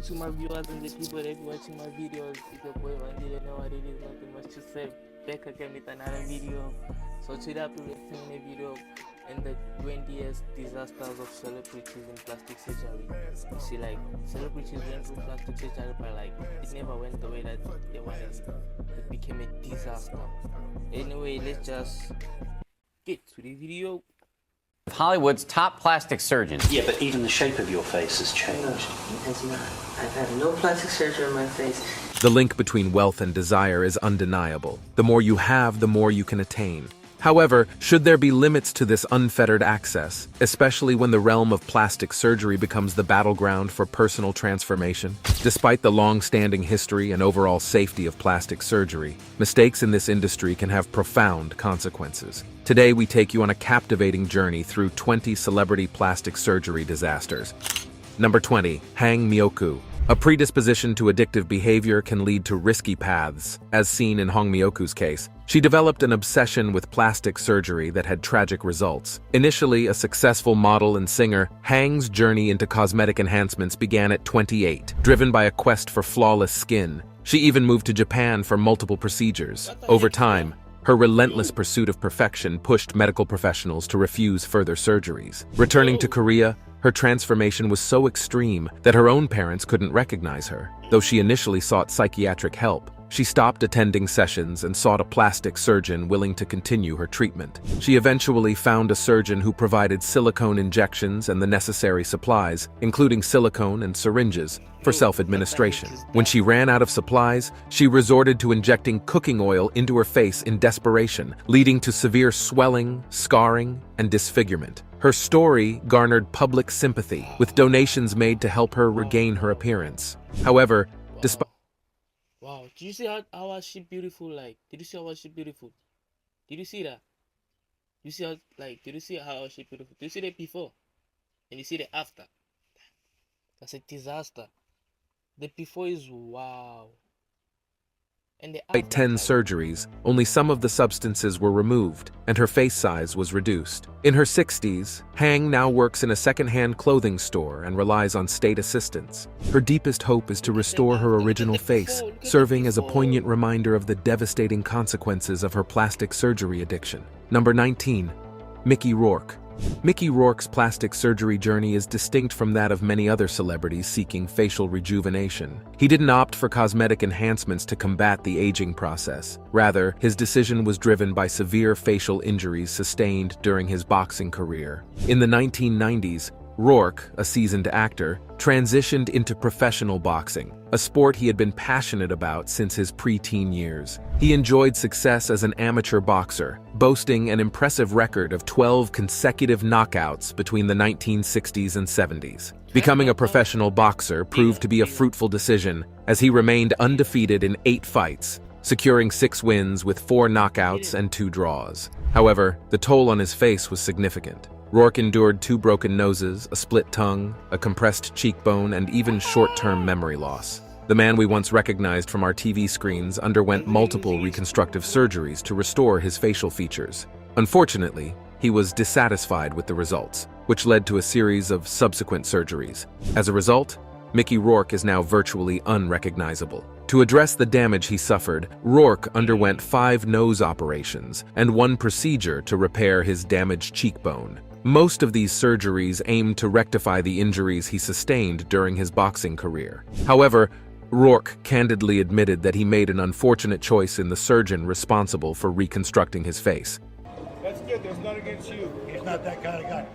to my viewers and the people that be watching my videos. It's your boy Vangelia. Know what it is, nothing much to say. Back again with another video. So today I'll be reacting a video and the 20th disasters of celebrities in plastic surgery. You see, like, celebrities went through plastic surgery, but like it never went the way that they wanted. It became a disaster. Anyway, let's just get to the video. Hollywood's top plastic surgeons. Yeah, but even the shape of your face has changed. No, it has not. I've had no plastic surgery on my face. The link between wealth and desire is undeniable. The more you have, the more you can attain. However, should there be limits to this unfettered access, especially when the realm of plastic surgery becomes the battleground for personal transformation? Despite the long-standing history and overall safety of plastic surgery, mistakes in this industry can have profound consequences. Today, we take you on a captivating journey through 20 celebrity plastic surgery disasters. Number 20. Hang Myoku. A predisposition to addictive behavior can lead to risky paths, as seen in Hong Myoku's case. She developed an obsession with plastic surgery that had tragic results. Initially a successful model and singer, Hang's journey into cosmetic enhancements began at 28, driven by a quest for flawless skin. She even moved to Japan for multiple procedures. Over time, her relentless pursuit of perfection pushed medical professionals to refuse further surgeries. Returning to Korea, her transformation was so extreme that her own parents couldn't recognize her. Though she initially sought psychiatric help, she stopped attending sessions and sought a plastic surgeon willing to continue her treatment. She eventually found a surgeon who provided silicone injections and the necessary supplies, including silicone and syringes, for self-administration. When she ran out of supplies, she resorted to injecting cooking oil into her face in desperation, leading to severe swelling, scarring, and disfigurement. Her story garnered public sympathy, with donations made to help her regain her appearance. However, despite... Wow, did you see how was she beautiful? Like, did you see how was she beautiful? Did you see that? You see how, like, did you see how was she beautiful? Did you see the before? And you see the after? That's a disaster. The before is wow. And the after, 10 surgeries, only some of the substances were removed, and her face size was reduced. In her 60s, Hang now works in a second-hand clothing store and relies on state assistance. Her deepest hope is to restore her original face, serving as a poignant reminder of the devastating consequences of her plastic surgery addiction. Number 19. Mickey Rourke. Mickey Rourke's plastic surgery journey is distinct from that of many other celebrities seeking facial rejuvenation. He didn't opt for cosmetic enhancements to combat the aging process. Rather, his decision was driven by severe facial injuries sustained during his boxing career. In the 1990s, Rourke, a seasoned actor, transitioned into professional boxing, a sport he had been passionate about since his preteen years. He enjoyed success as an amateur boxer, boasting an impressive record of 12 consecutive knockouts between the 1960s and 70s. Becoming a professional boxer proved to be a fruitful decision, as he remained undefeated in 8 fights, securing 6 wins with 4 knockouts and 2 draws. However, the toll on his face was significant. Rourke endured 2 broken noses, a split tongue, a compressed cheekbone, and even short-term memory loss. The man we once recognized from our TV screens underwent multiple reconstructive surgeries to restore his facial features. Unfortunately, he was dissatisfied with the results, which led to a series of subsequent surgeries. As a result, Mickey Rourke is now virtually unrecognizable. To address the damage he suffered, Rourke underwent 5 nose operations and 1 procedure to repair his damaged cheekbone. Most of these surgeries aimed to rectify the injuries he sustained during his boxing career. However, Rourke candidly admitted that he made an unfortunate choice in the surgeon responsible for reconstructing his face. That's good, there's none against you. He's not that kind of guy.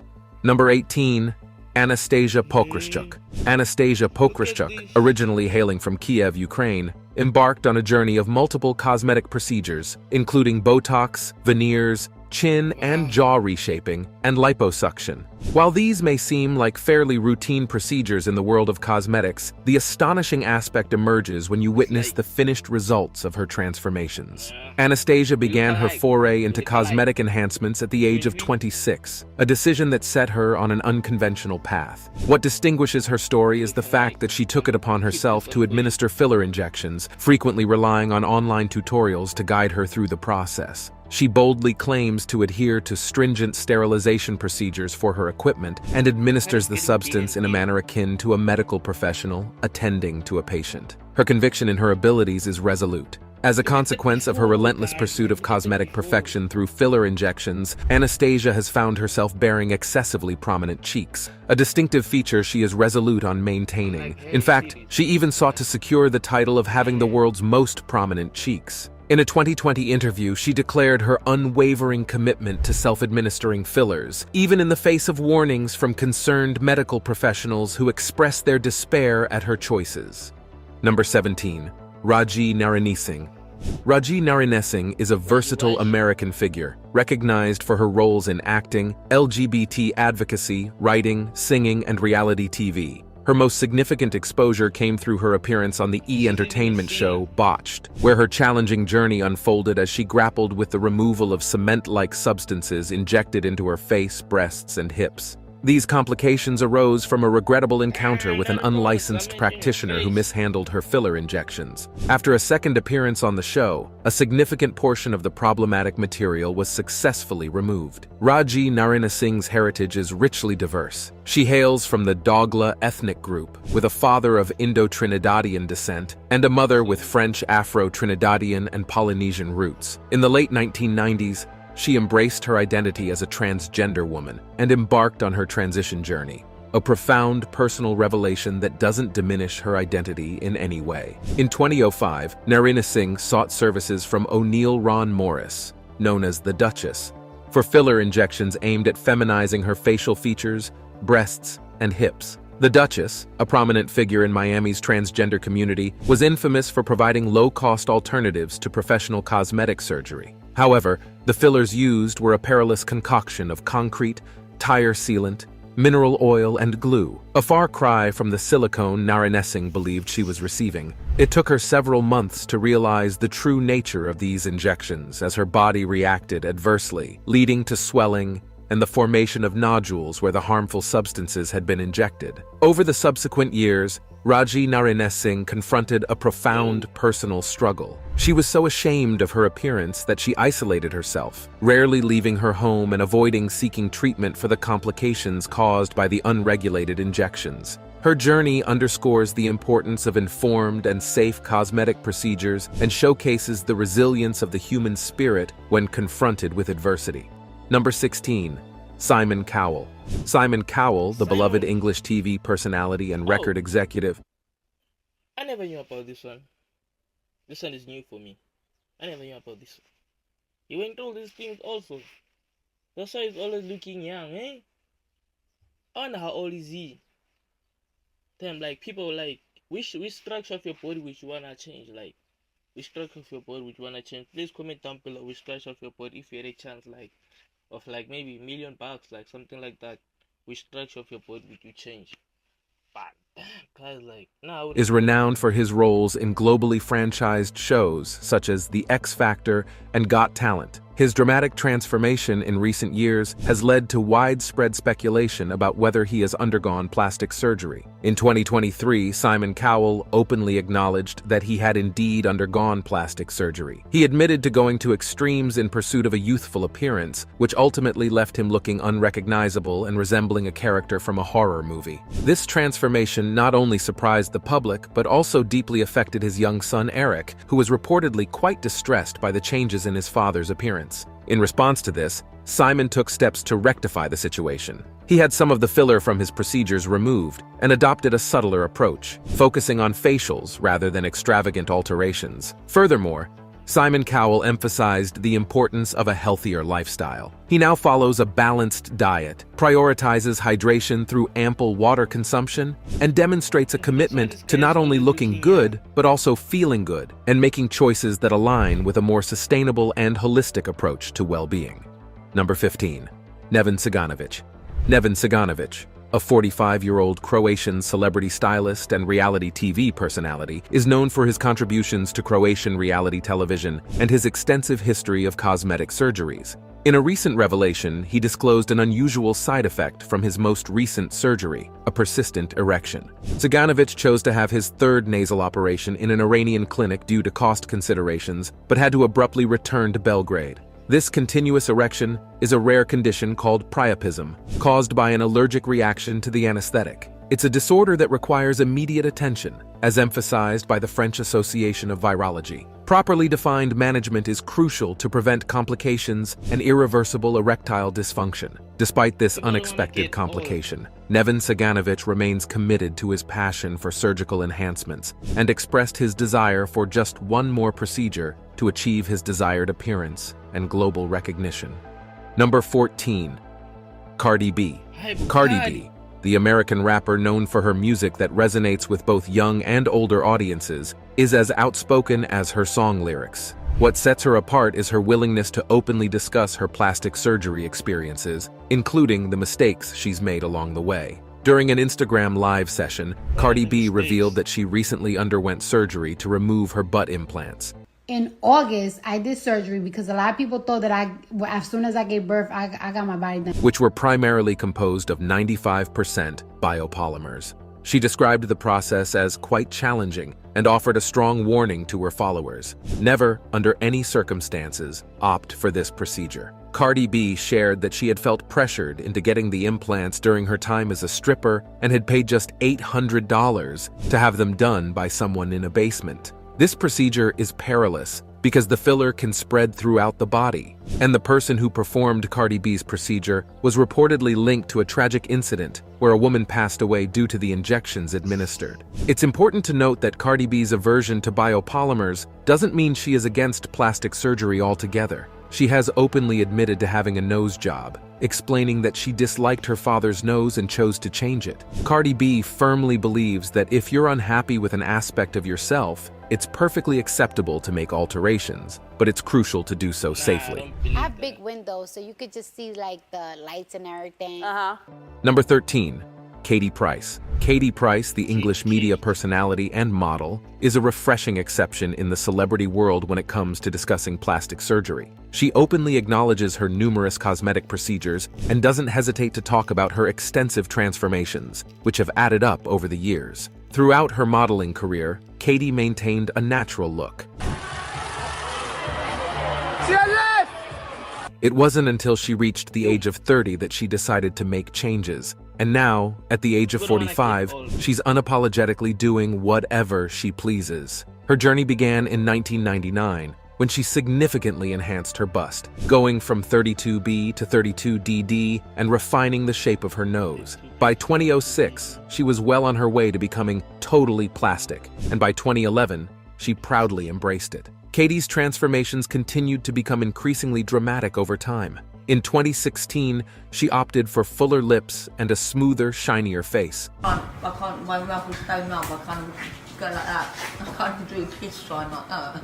Number 18. Anastasia Pokryschuk. Anastasia Pokryschuk, originally hailing from Kiev, Ukraine, embarked on a journey of multiple cosmetic procedures, including Botox, veneers, chin and jaw reshaping, and liposuction. While these may seem like fairly routine procedures in the world of cosmetics, the astonishing aspect emerges when you witness the finished results of her transformations. Anastasia began her foray into cosmetic enhancements at the age of 26, a decision that set her on an unconventional path. What distinguishes her story is the fact that she took it upon herself to administer filler injections, frequently relying on online tutorials to guide her through the process. She boldly claims to adhere to stringent sterilization procedures for her equipment and administers the substance in a manner akin to a medical professional attending to a patient. Her conviction in her abilities is resolute. As a consequence of her relentless pursuit of cosmetic perfection through filler injections, Anastasia has found herself bearing excessively prominent cheeks, a distinctive feature she is resolute on maintaining. In fact, she even sought to secure the title of having the world's most prominent cheeks. In a 2020 interview, she declared her unwavering commitment to self-administering fillers, even in the face of warnings from concerned medical professionals who expressed their despair at her choices. Number 17. Raji Narayanesinghe. Raji Narayanesinghe is a versatile American figure, recognized for her roles in acting, LGBT advocacy, writing, singing, and reality TV. Her most significant exposure came through her appearance on the E! Entertainment show Botched, where her challenging journey unfolded as she grappled with the removal of cement-like substances injected into her face, breasts, and hips. These complications arose from a regrettable encounter with an unlicensed practitioner who mishandled her filler injections. After a second appearance on the show, a significant portion of the problematic material was successfully removed. Raji Narayanesinghe's heritage is richly diverse. She hails from the Dogla ethnic group, with a father of Indo-Trinidadian descent and a mother with French, Afro-Trinidadian, and Polynesian roots. In the late 1990s, she embraced her identity as a transgender woman and embarked on her transition journey, a profound personal revelation that doesn't diminish her identity in any way. In 2005, Narayanesinghe sought services from O'Neill Ron Morris, known as the Duchess, for filler injections aimed at feminizing her facial features, breasts, and hips. The Duchess, a prominent figure in Miami's transgender community, was infamous for providing low-cost alternatives to professional cosmetic surgery. However, the fillers used were a perilous concoction of concrete, tire sealant, mineral oil, and glue, a far cry from the silicone Narayanesinghe believed she was receiving. It took her several months to realize the true nature of these injections as her body reacted adversely, leading to swelling and the formation of nodules where the harmful substances had been injected. Over the subsequent years, Raji Narayanesinghe confronted a profound personal struggle. She was so ashamed of her appearance that she isolated herself, rarely leaving her home and avoiding seeking treatment for the complications caused by the unregulated injections. Her journey underscores the importance of informed and safe cosmetic procedures and showcases the resilience of the human spirit when confronted with adversity. Number 16. Simon Cowell. Simon Cowell, the beloved English TV personality and record executive. I never knew about this one. This one is new for me. I never knew about this one. He went through all these things also. That's why he's always looking young, eh? I wonder how old is he? Damn, like people like which structure of your body which you wanna change, like which structure of your body which you wanna change. Please comment down below which structure of your body if you had a chance like of like maybe $1 million, like something like that. Which structure of your body would you change? But damn, guys, like now is renowned for his roles in globally franchised shows such as The X Factor and Got Talent. His dramatic transformation in recent years has led to widespread speculation about whether he has undergone plastic surgery. In 2023, Simon Cowell openly acknowledged that he had indeed undergone plastic surgery. He admitted to going to extremes in pursuit of a youthful appearance, which ultimately left him looking unrecognizable and resembling a character from a horror movie. This transformation not only surprised the public, but also deeply affected his young son Eric, who was reportedly quite distressed by the changes in his father's appearance. In response to this, Simon took steps to rectify the situation. He had some of the filler from his procedures removed and adopted a subtler approach, focusing on facials rather than extravagant alterations. Furthermore, Simon Cowell emphasized the importance of a healthier lifestyle. He now follows a balanced diet, prioritizes hydration through ample water consumption, and demonstrates a commitment to not only looking good, but also feeling good, and making choices that align with a more sustainable and holistic approach to well-being. Number 15. Neven Ciganović. Neven Ciganović, a 45-year-old Croatian celebrity stylist and reality TV personality, is known for his contributions to Croatian reality television and his extensive history of cosmetic surgeries. In a recent revelation, he disclosed an unusual side effect from his most recent surgery, a persistent erection. Ciganović chose to have his third nasal operation in an Iranian clinic due to cost considerations, but had to abruptly return to Belgrade. This continuous erection is a rare condition called priapism, caused by an allergic reaction to the anesthetic. It's a disorder that requires immediate attention, as emphasized by the French Association of Virology. Properly defined management is crucial to prevent complications and irreversible erectile dysfunction. Despite this unexpected complication, Neven Ciganovic remains committed to his passion for surgical enhancements and expressed his desire for just one more procedure to achieve his desired appearance and global recognition. Number 14. Cardi B. Cardi B, the American rapper known for her music that resonates with both young and older audiences, is as outspoken as her song lyrics. What sets her apart is her willingness to openly discuss her plastic surgery experiences, including the mistakes she's made along the way. During an Instagram live session, Cardi B revealed that she recently underwent surgery to remove her butt implants. In August, I did surgery because a lot of people thought that as soon as I gave birth, I got my body done. Which were primarily composed of 95% biopolymers. She described the process as quite challenging and offered a strong warning to her followers. Never, under any circumstances, opt for this procedure. Cardi B shared that she had felt pressured into getting the implants during her time as a stripper and had paid just $800 to have them done by someone in a basement. This procedure is perilous because the filler can spread throughout the body, and the person who performed Cardi B's procedure was reportedly linked to a tragic incident where a woman passed away due to the injections administered. It's important to note that Cardi B's aversion to biopolymers doesn't mean she is against plastic surgery altogether. She has openly admitted to having a nose job, explaining that she disliked her father's nose and chose to change it. Cardi B firmly believes that if you're unhappy with an aspect of yourself, it's perfectly acceptable to make alterations, but it's crucial to do so safely. I have big windows, so you could just see like the lights and everything. Number 13. Katie Price. Katie Price, the English media personality and model, is a refreshing exception in the celebrity world when it comes to discussing plastic surgery. She openly acknowledges her numerous cosmetic procedures and doesn't hesitate to talk about her extensive transformations, which have added up over the years. Throughout her modeling career, Katie maintained a natural look. It wasn't until she reached the age of 30 that she decided to make changes. And now, at the age of 45, she's unapologetically doing whatever she pleases. Her journey began in 1999, when she significantly enhanced her bust, going from 32B to 32DD and refining the shape of her nose. By 2006, she was well on her way to becoming totally plastic, and by 2011, she proudly embraced it. Katie's transformations continued to become increasingly dramatic over time. In 2016, she opted for fuller lips and a smoother, shinier face. My mouth was so numb, I can't go like that. I can't do a kiss sign like that.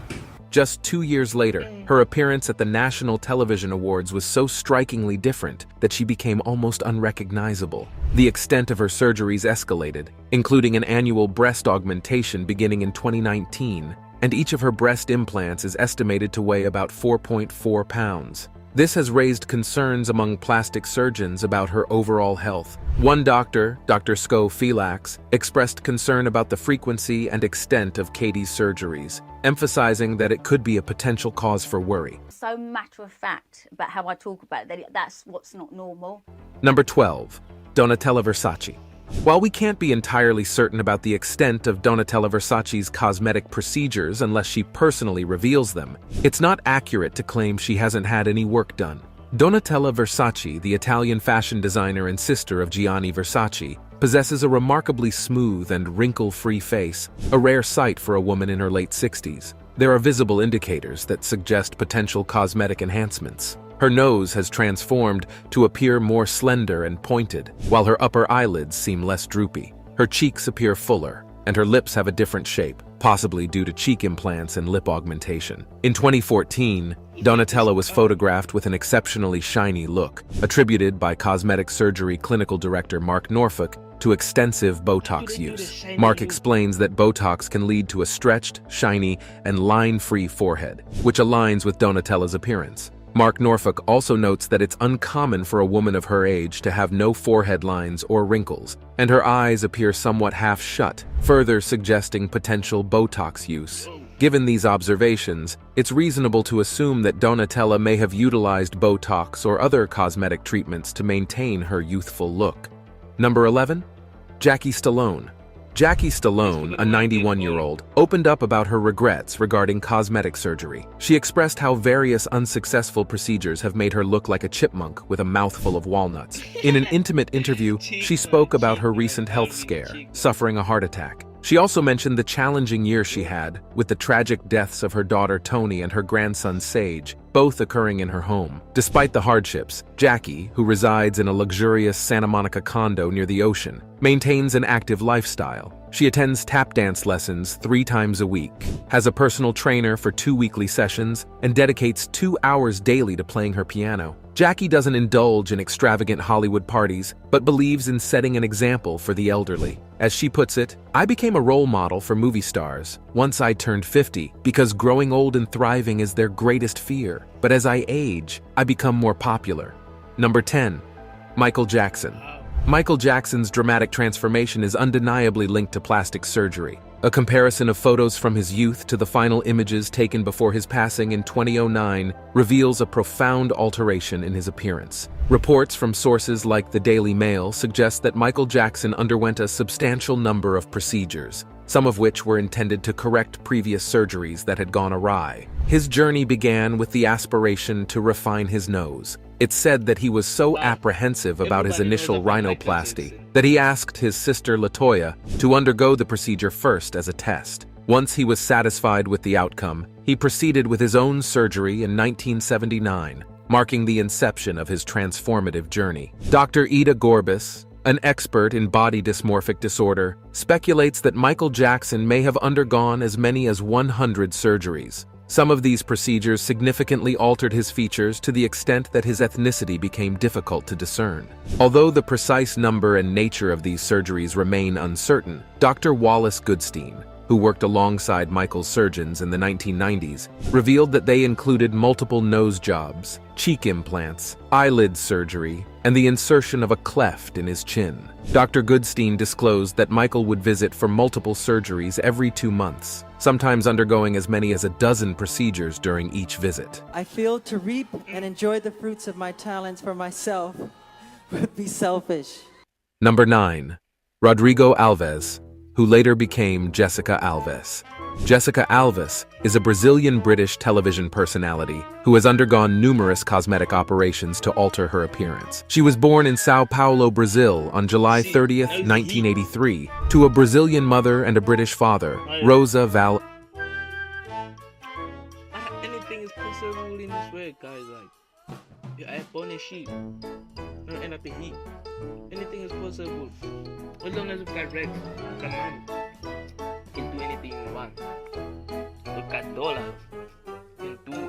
Just 2 years later, her appearance at the National Television Awards was so strikingly different that she became almost unrecognizable. The extent of her surgeries escalated, including an annual breast augmentation beginning in 2019, and each of her breast implants is estimated to weigh about 4.4 pounds. This has raised concerns among plastic surgeons about her overall health. One doctor, Dr. Sko Phylax, expressed concern about the frequency and extent of Katie's surgeries, emphasizing that it could be a potential cause for worry. So matter of fact about how I talk about it, that's what's not normal. Number 12. Donatella Versace. While we can't be entirely certain about the extent of Donatella Versace's cosmetic procedures unless she personally reveals them, it's not accurate to claim she hasn't had any work done. Donatella Versace, the Italian fashion designer and sister of Gianni Versace, possesses a remarkably smooth and wrinkle-free face, a rare sight for a woman in her late 60s. There are visible indicators that suggest potential cosmetic enhancements. Her nose has transformed to appear more slender and pointed, while her upper eyelids seem less droopy. Her cheeks appear fuller, and her lips have a different shape, possibly due to cheek implants and lip augmentation. In 2014, Donatella was photographed with an exceptionally shiny look, attributed by cosmetic surgery clinical director Mark Norfolk to extensive Botox use. Mark explains that Botox can lead to a stretched, shiny, and line-free forehead, which aligns with Donatella's appearance. Mark Norfolk also notes that it's uncommon for a woman of her age to have no forehead lines or wrinkles, and her eyes appear somewhat half shut, further suggesting potential Botox use. Given these observations, it's reasonable to assume that Donatella may have utilized Botox or other cosmetic treatments to maintain her youthful look. Number 11. Jackie Stallone. Jackie Stallone, a 91-year-old, opened up about her regrets regarding cosmetic surgery. She expressed how various unsuccessful procedures have made her look like a chipmunk with a mouthful of walnuts. In an intimate interview, she spoke about her recent health scare, suffering a heart attack. She also mentioned the challenging year she had, with the tragic deaths of her daughter Tony and her grandson Sage, both occurring in her home. Despite the hardships, Jackie, who resides in a luxurious Santa Monica condo near the ocean, maintains an active lifestyle. She attends tap dance lessons 3 times a week, has a personal trainer for 2 weekly sessions, and dedicates 2 hours daily to playing her piano. Jackie doesn't indulge in extravagant Hollywood parties, but believes in setting an example for the elderly. As she puts it, "I became a role model for movie stars once I turned 50 because growing old and thriving is their greatest fear. But as I age, I become more popular." Number 10. Michael Jackson. Michael Jackson's dramatic transformation is undeniably linked to plastic surgery. A comparison of photos from his youth to the final images taken before his passing in 2009 reveals a profound alteration in his appearance. Reports from sources like the Daily Mail suggest that Michael Jackson underwent a substantial number of procedures, some of which were intended to correct previous surgeries that had gone awry. His journey began with the aspiration to refine his nose. It's said that he was so apprehensive about his initial rhinoplasty that he asked his sister LaToya to undergo the procedure first as a test. Once he was satisfied with the outcome, he proceeded with his own surgery in 1979, marking the inception of his transformative journey. Dr. Ida Gorbis, an expert in body dysmorphic disorder, speculates that Michael Jackson may have undergone as many as 100 surgeries. Some of these procedures significantly altered his features to the extent that his ethnicity became difficult to discern. Although the precise number and nature of these surgeries remain uncertain, Dr. Wallace Goodstein, who worked alongside Michael's surgeons in the 1990s, revealed that they included multiple nose jobs, cheek implants, eyelid surgery, and the insertion of a cleft in his chin. Dr. Goodstein disclosed that Michael would visit for multiple surgeries every 2 months, sometimes undergoing as many as 12 procedures during each visit. I feel to reap and enjoy the fruits of my talents for myself would be selfish. Number 9. Rodrigo Alves, who later became Jessica Alves. Jessica Alves is a Brazilian-British television personality who has undergone numerous cosmetic operations to alter her appearance. She was born in Sao Paulo, Brazil on July 30th, 1983, to a Brazilian mother and a British father, Rosa Val. Anything is possible in this world, guys. Like, I born a sheep, don't end up a heat. Anything is possible. As long as you've got red, got money, you can do anything you want. You've got dollars.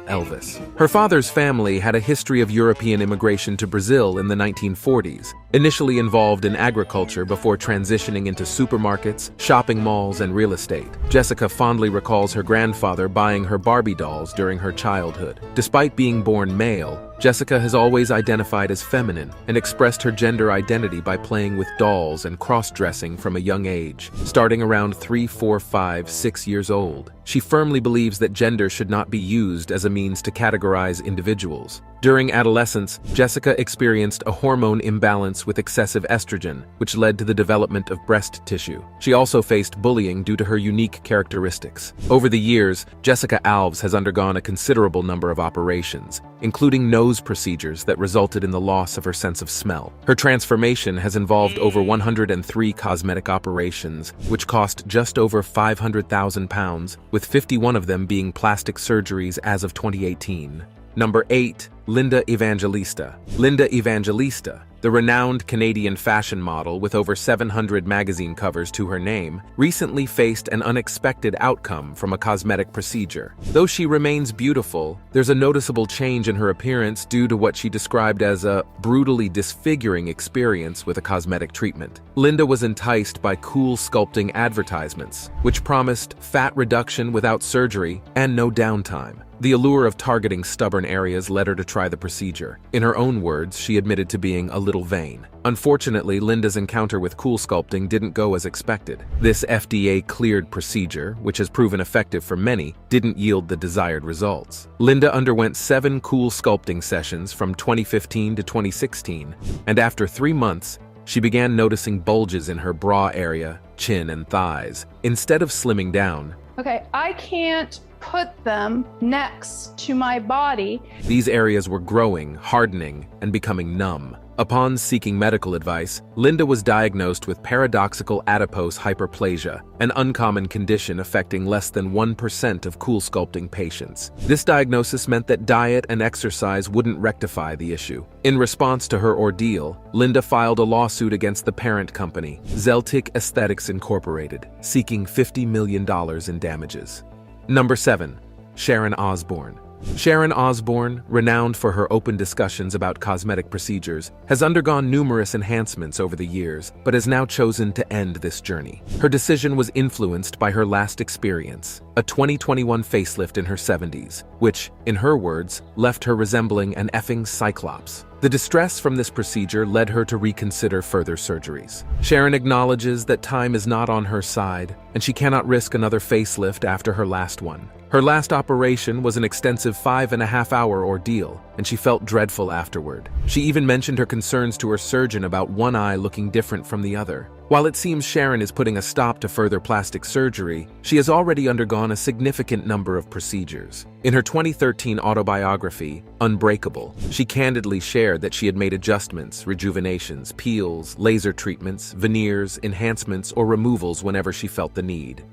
Elvis. Her father's family had a history of European immigration to Brazil in the 1940s, initially involved in agriculture before transitioning into supermarkets, shopping malls, and real estate. Jessica fondly recalls her grandfather buying her Barbie dolls during her childhood. Despite being born male, Jessica has always identified as feminine and expressed her gender identity by playing with dolls and cross-dressing from a young age, starting around 3, 4, 5, 6 years old. She firmly believes that gender should not be used as a means to categorize individuals. During adolescence, Jessica experienced a hormone imbalance with excessive estrogen, which led to the development of breast tissue. She also faced bullying due to her unique characteristics. Over the years, Jessica Alves has undergone a considerable number of operations, including nose procedures that resulted in the loss of her sense of smell. Her transformation has involved over 103 cosmetic operations, which cost just over £500,000, with 51 of them being plastic surgeries as of 2018. Number 8. Linda Evangelista. Linda Evangelista, the renowned Canadian fashion model with over 700 magazine covers to her name, recently faced an unexpected outcome from a cosmetic procedure. Though she remains beautiful, there's a noticeable change in her appearance due to what she described as a brutally disfiguring experience with a cosmetic treatment. Linda was enticed by cool sculpting advertisements, which promised fat reduction without surgery and no downtime. The allure of targeting stubborn areas led her to try the procedure. In her own words, she admitted to being a little vain. Unfortunately, Linda's encounter with CoolSculpting didn't go as expected. This FDA-cleared procedure, which has proven effective for many, didn't yield the desired results. Linda underwent 7 CoolSculpting sessions from 2015 to 2016, and after 3 months, she began noticing bulges in her bra area, chin, and thighs. Instead of slimming down, okay, I can't put them next to my body. These areas were growing, hardening, and becoming numb. Upon seeking medical advice, Linda was diagnosed with paradoxical adipose hyperplasia, an uncommon condition affecting less than 1% of CoolSculpting patients. This diagnosis meant that diet and exercise wouldn't rectify the issue. In response to her ordeal, Linda filed a lawsuit against the parent company, Zeltic Aesthetics Incorporated, seeking $50 million in damages. Number 7. Sharon Osbourne. Sharon Osbourne, renowned for her open discussions about cosmetic procedures, has undergone numerous enhancements over the years, but has now chosen to end this journey. Her decision was influenced by her last experience, a 2021 facelift in her 70s, which, in her words, left her resembling an effing cyclops. The distress from this procedure led her to reconsider further surgeries. Sharon acknowledges that time is not on her side, and she cannot risk another facelift after her last one. Her last operation was an extensive 5.5-hour ordeal, and she felt dreadful afterward. She even mentioned her concerns to her surgeon about one eye looking different from the other. While it seems Sharon is putting a stop to further plastic surgery, she has already undergone a significant number of procedures. In her 2013 autobiography, Unbreakable, she candidly shared that she had made adjustments, rejuvenations, peels, laser treatments, veneers, enhancements, or removals whenever she felt the need.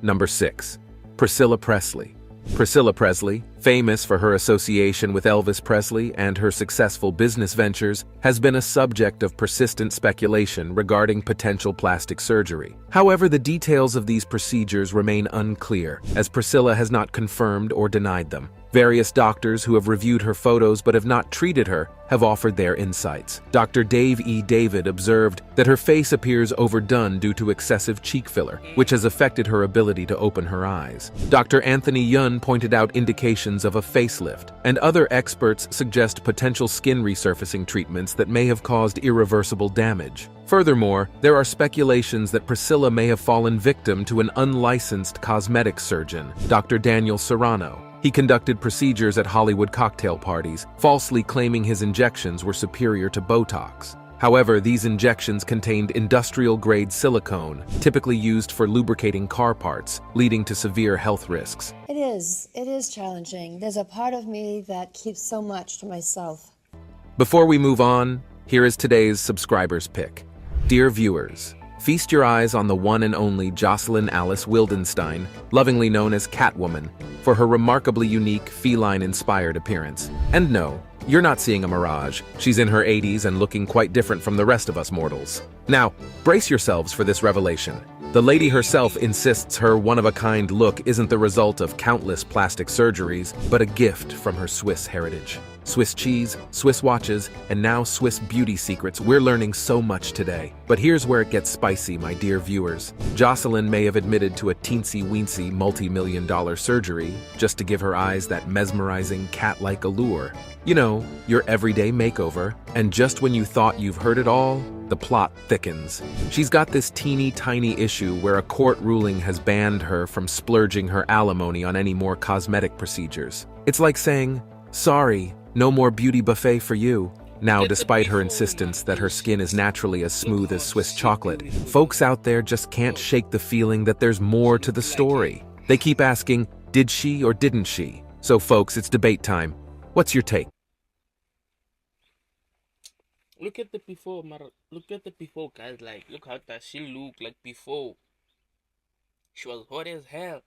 Number 6. Priscilla Presley. Priscilla Presley, famous for her association with Elvis Presley and her successful business ventures, has been a subject of persistent speculation regarding potential plastic surgery. However, the details of these procedures remain unclear, as Priscilla has not confirmed or denied them. Various doctors who have reviewed her photos but have not treated her have offered their insights. Dr. Dave E. David observed that her face appears overdone due to excessive cheek filler, which has affected her ability to open her eyes. Dr. Anthony Yun pointed out indications of a facelift, and other experts suggest potential skin resurfacing treatments that may have caused irreversible damage. Furthermore, there are speculations that Priscilla may have fallen victim to an unlicensed cosmetic surgeon, Dr. Daniel Serrano. He conducted procedures at Hollywood cocktail parties, falsely claiming his injections were superior to Botox. However, these injections contained industrial-grade silicone, typically used for lubricating car parts, leading to severe health risks. It is challenging. There's a part of me that keeps so much to myself. Before we move on, here is today's subscriber's pick. Dear viewers, feast your eyes on the one and only Jocelyn Alice Wildenstein, lovingly known as Catwoman, for her remarkably unique feline-inspired appearance. And no, you're not seeing a mirage. She's in her 80s and looking quite different from the rest of us mortals. Now, brace yourselves for this revelation. The lady herself insists her one-of-a-kind look isn't the result of countless plastic surgeries, but a gift from her Swiss heritage. Swiss cheese, Swiss watches, and now Swiss beauty secrets. We're learning so much today. But here's where it gets spicy, my dear viewers. Jocelyn may have admitted to a teensy-weensy multi-million-dollar surgery just to give her eyes that mesmerizing cat-like allure. You know, your everyday makeover. And just when you thought you've heard it all, the plot thickens. She's got this teeny tiny issue where a court ruling has banned her from splurging her alimony on any more cosmetic procedures. It's like saying, sorry, no more beauty buffet for you. Now, despite her insistence that her skin is naturally as smooth as Swiss chocolate, folks out there just can't shake the feeling that there's more to the story. They keep asking, did she or didn't she? So folks, it's debate time. What's your take? Look at the before, look at the before, guys. Like, look how does she look like before. She was hot as hell.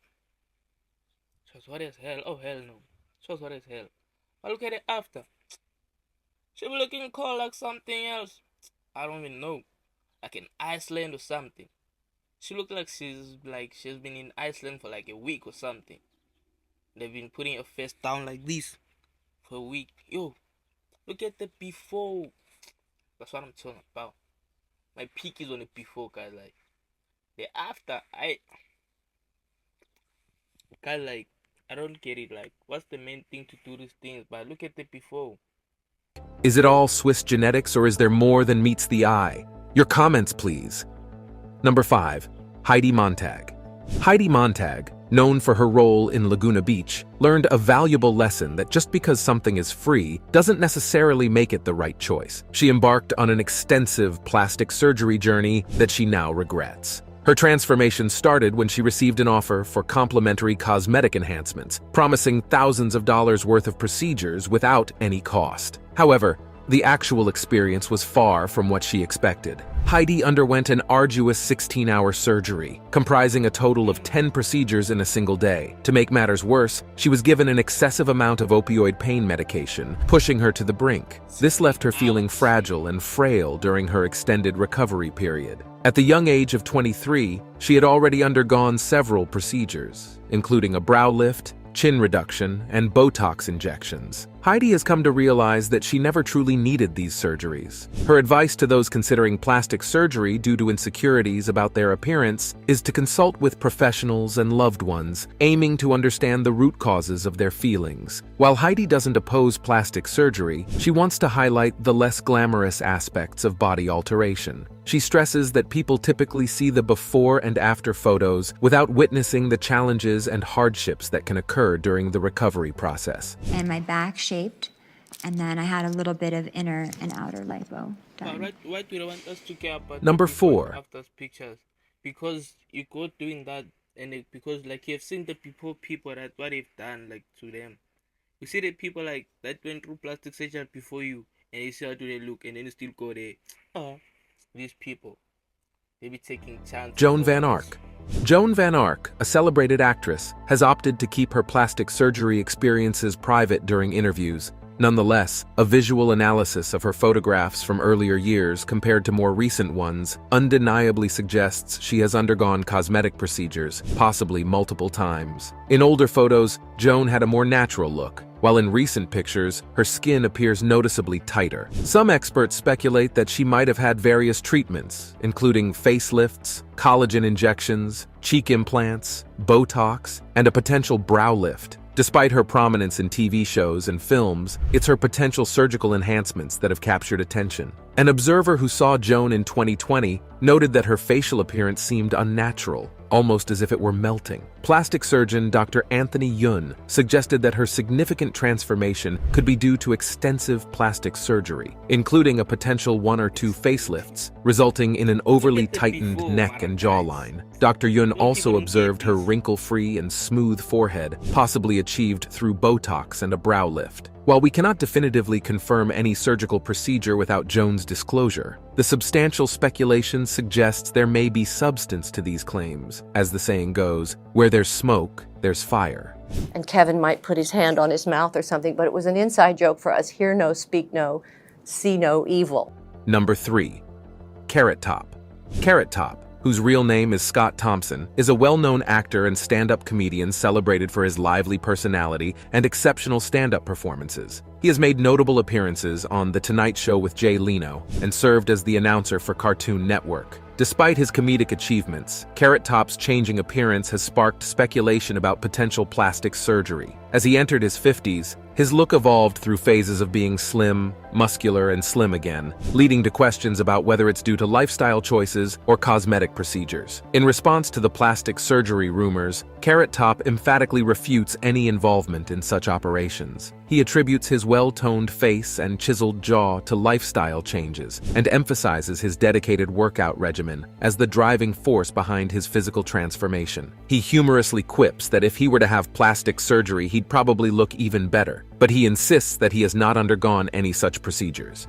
She was hot as hell. Oh hell no. She was hot as hell. But look at it after. She be looking cold like something else. I don't even know. Like in Iceland or something. She looked like she's been in Iceland for like a week or something. They've been putting her face down like this for a week. Yo, look at the before. That's what I'm talking about. My peak is on the before, guys. Like the after, I don't get it. Like, what's the main thing to do these things? But look at the before. Is it all Swiss genetics, or is there more than meets the eye? Your comments, please. Number 5. Heidi Montag. Heidi Montag, known for her role in Laguna Beach, learned a valuable lesson that just because something is free doesn't necessarily make it the right choice. She embarked on an extensive plastic surgery journey that she now regrets. Her transformation started when she received an offer for complimentary cosmetic enhancements, promising thousands of dollars worth of procedures without any cost. However, the actual experience was far from what she expected. Heidi underwent an arduous 16-hour surgery, comprising a total of 10 procedures in a single day. To make matters worse, she was given an excessive amount of opioid pain medication, pushing her to the brink. This left her feeling fragile and frail during her extended recovery period. At the young age of 23, she had already undergone several procedures, including a brow lift, chin reduction, and Botox injections. Heidi has come to realize that she never truly needed these surgeries. Her advice to those considering plastic surgery due to insecurities about their appearance is to consult with professionals and loved ones, aiming to understand the root causes of their feelings. While Heidi doesn't oppose plastic surgery, she wants to highlight the less glamorous aspects of body alteration. She stresses that people typically see the before and after photos without witnessing the challenges and hardships that can occur during the recovery process. And my back shaped, and then I had a little bit of inner and outer lipo done. Why do they want us to care about Number the before 4. and after pictures? Because you go doing that, and because like you've seen the people that what they've done like to them. You see the people like that went through plastic surgery before you, and you see how do they look, and then you still go there. Oh, these people, they be taking chances. Joan Van Ark. Joan Van Ark, a celebrated actress, has opted to keep her plastic surgery experiences private during interviews. Nonetheless, a visual analysis of her photographs from earlier years compared to more recent ones undeniably suggests she has undergone cosmetic procedures, possibly multiple times. In older photos, Joan had a more natural look, while in recent pictures, her skin appears noticeably tighter. Some experts speculate that she might have had various treatments, including facelifts, collagen injections, cheek implants, Botox, and a potential brow lift. Despite her prominence in TV shows and films, it's her potential surgical enhancements that have captured attention. An observer who saw Joan in 2020 noted that her facial appearance seemed unnatural, almost as if it were melting. Plastic surgeon Dr. Anthony Yun suggested that her significant transformation could be due to extensive plastic surgery, including a potential 1 or 2 facelifts, resulting in an overly tightened neck and jawline. Dr. Yun also observed her wrinkle-free and smooth forehead, possibly achieved through Botox and a brow lift. While we cannot definitively confirm any surgical procedure without Joan's disclosure, the substantial speculation suggests there may be substance to these claims. As the saying goes, where there's smoke, there's fire. And Kevin might put his hand on his mouth or something, but it was an inside joke for us. Hear no, speak no, see no evil. Number 3. Carrot Top. Carrot Top, whose real name is Scott Thompson, is a well-known actor and stand-up comedian celebrated for his lively personality and exceptional stand-up performances. He has made notable appearances on The Tonight Show with Jay Leno and served as the announcer for Cartoon Network. Despite his comedic achievements, Carrot Top's changing appearance has sparked speculation about potential plastic surgery. As he entered his 50s, his look evolved through phases of being slim, muscular, and slim again, leading to questions about whether it's due to lifestyle choices or cosmetic procedures. In response to the plastic surgery rumors, Carrot Top emphatically refutes any involvement in such operations. He attributes his well-toned face and chiseled jaw to lifestyle changes and emphasizes his dedicated workout regimen as the driving force behind his physical transformation. He humorously quips that if he were to have plastic surgery, he'd probably look even better, but he insists that he has not undergone any such procedures.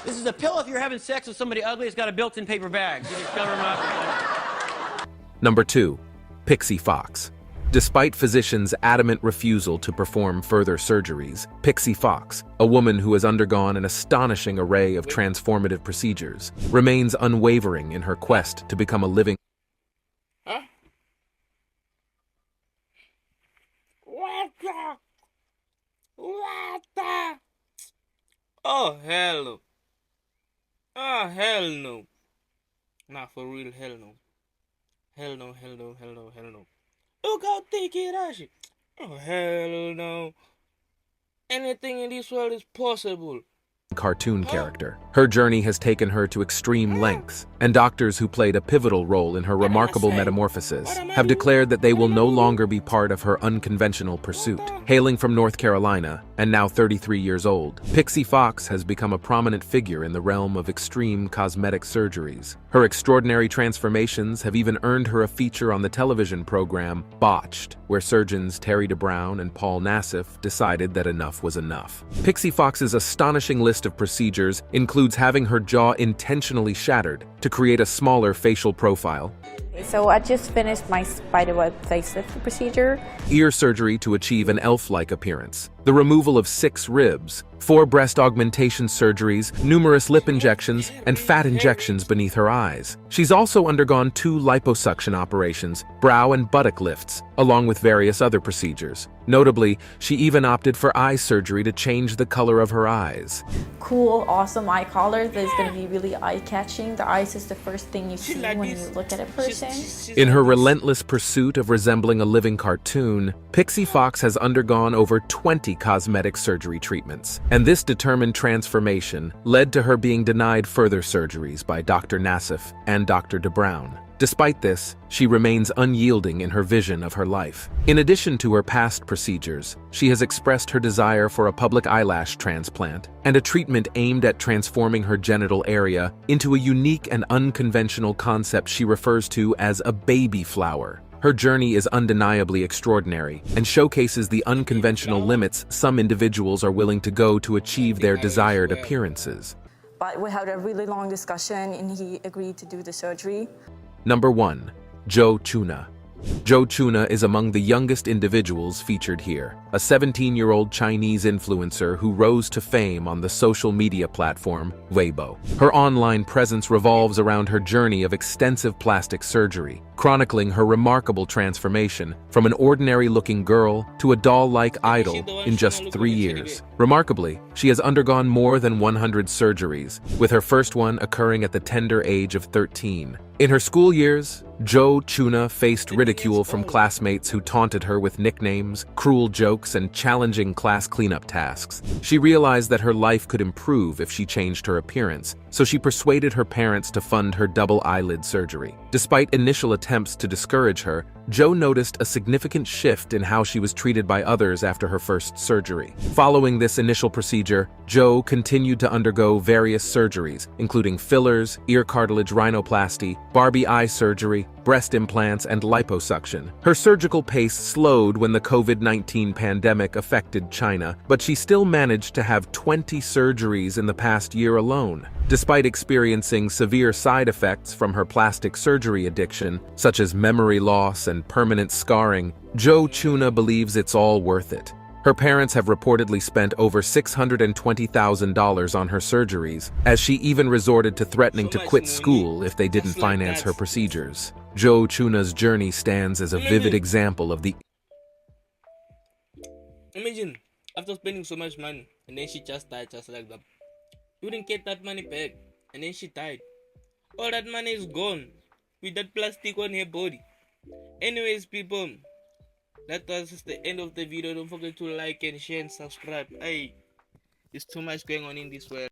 This is a pill if you're having sex with somebody ugly. It's got a built-in paper bag. You just cover them up. Number 2. Pixie Fox. Despite physicians' adamant refusal to perform further surgeries, Pixie Fox, a woman who has undergone an astonishing array of transformative procedures, remains unwavering in her quest to become a living. Huh? What the? Oh, hell no. Oh, hell no. Nah, for real, hell no. Hell no, hell no, hell no, hell no. Look how thick it is. Oh, hell no. Anything in this world is possible. cartoon character. Her journey has taken her to extreme lengths, and doctors who played a pivotal role in her remarkable metamorphosis have declared that they will no longer be part of her unconventional pursuit. Hailing from North Carolina, and now 33 years old, Pixie Fox has become a prominent figure in the realm of extreme cosmetic surgeries. Her extraordinary transformations have even earned her a feature on the television program Botched, where surgeons Terry DeBrown and Paul Nassif decided that enough was enough. Pixie Fox's astonishing list of procedures includes having her jaw intentionally shattered to create a smaller facial profile, So I just finished my spiderweb facelift procedure. ear surgery to achieve an elf-like appearance, the removal of 6 ribs, 4 breast augmentation surgeries, numerous lip injections, and fat injections beneath her eyes. She's also undergone 2 liposuction operations, brow and buttock lifts, along with various other procedures. Notably, she even opted for eye surgery to change the color of her eyes. Cool, awesome eye color that's going to be really eye-catching. The eyes is the first thing you see when you look at a person. In her relentless pursuit of resembling a living cartoon, Pixie Fox has undergone over 20 cosmetic surgery treatments, and this determined transformation led to her being denied further surgeries by Dr. Nassif and Dr. DeBrown. Despite this, she remains unyielding in her vision of her life. In addition to her past procedures, she has expressed her desire for a public eyelash transplant and a treatment aimed at transforming her genital area into a unique and unconventional concept she refers to as a baby flower. Her journey is undeniably extraordinary and showcases the unconventional limits some individuals are willing to go to achieve their desired appearances. But we had a really long discussion and he agreed to do the surgery. Number 1. Joe Chuna. Joe Chuna is among the youngest individuals featured here, a 17-year-old Chinese influencer who rose to fame on the social media platform Weibo. Her online presence revolves around her journey of extensive plastic surgery, chronicling her remarkable transformation from an ordinary-looking girl to a doll-like idol in just 3 years. Remarkably, she has undergone more than 100 surgeries, with her first one occurring at the tender age of 13. In her school years, Joe Chuna faced ridicule from classmates who taunted her with nicknames, cruel jokes, and challenging class cleanup tasks. She realized that her life could improve if she changed her appearance, so she persuaded her parents to fund her double eyelid surgery. Despite initial attempts to discourage her, Joe noticed a significant shift in how she was treated by others after her first surgery. Following this initial procedure, Joe continued to undergo various surgeries, including fillers, ear cartilage rhinoplasty, Barbie eye surgery, breast implants, and liposuction. Her surgical pace slowed when the COVID-19 pandemic affected China, but she still managed to have 20 surgeries in the past year alone. Despite experiencing severe side effects from her plastic surgery addiction, such as memory loss and permanent scarring, Joe Chuna believes it's all worth it. Her parents have reportedly spent over $620,000 on her surgeries, as she even resorted to threatening to quit school if they didn't finance her procedures. Joe Chuna's journey stands as a vivid example of the... Imagine, after spending so much money, and then she just died just like that. You didn't get that money back, and then she died. All that money is gone, with that plastic on her body. Anyways, people, that was just the end of the video. Don't forget to like and share and subscribe. Hey, there's too much going on in this world.